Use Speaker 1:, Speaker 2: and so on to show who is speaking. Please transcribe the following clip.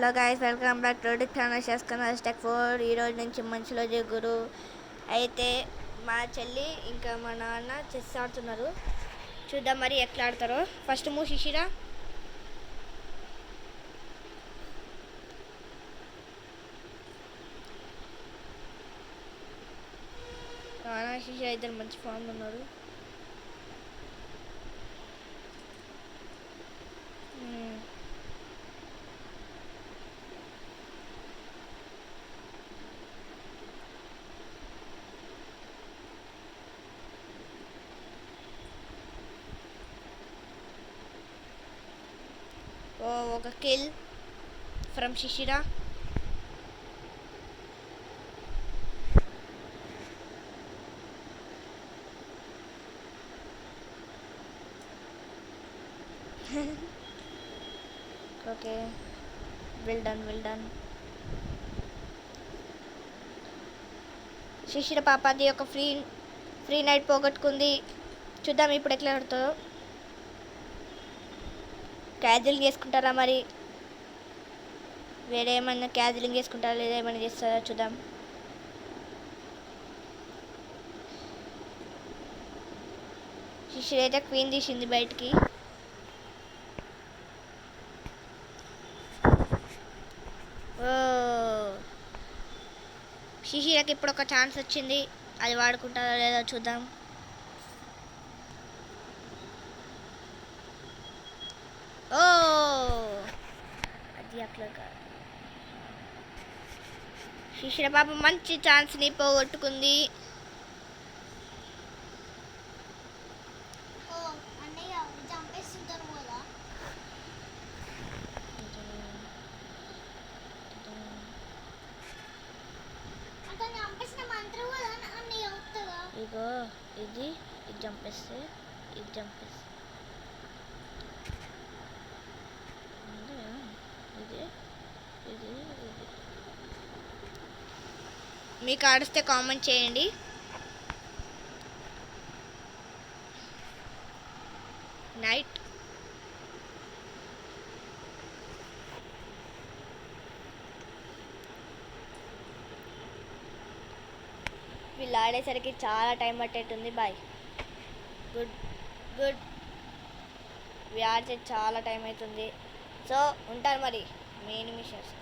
Speaker 1: Hello guys, welcome back to టెక్4. ఈరోజు నుంచి మంచిలో జిగురు అయితే మా చెల్లి ఇంకా మా నాన్న చెస్ ఆడుతున్నారు. చూద్దాం మరి ఎట్లా ఆడతారో. First move Shishira. నాన్న శిశిరా ఇద్దరు మంచి ఫామ్లో ఉన్నారు. ఒక kill from Shishira. Okay, well done. Shishira పాపది ఒక ఫ్రీ నైట్ పోగొట్టుకుంది. చూద్దాం ఇప్పుడు ఎట్లా ఆడుతుందో. క్యాజువలింగ్ చేసుకుంటారా మరి, వేరే ఏమన్నా క్యాజువలింగ్ చేసుకుంటారా లేదా ఏమైనా చేస్తారా చూద్దాం. శిశిర అయితే క్వీన్ తీసింది బయటికి. శిశిరకి ఇప్పుడు ఒక ఛాన్స్ వచ్చింది, అది వాడుకుంటారా లేదో చూద్దాం. ఓ అది అట్లా కాదు. శిశిర పాప మంచి ఛాన్స్ని పోగొట్టుకుంది. ఇగో ఇది చంపేస్తే ఇది మీకు ఆడిస్తే కామెంట్ చేయండి. నైట్ వీళ్ళు ఆడేసరికి చాలా టైం పట్టేటుంది. బాయ్. గుడ్ ఆడితే చాలా టైం అవుతుంది. సో ఉంటారు మరి మెయిన్ మిషన్స్.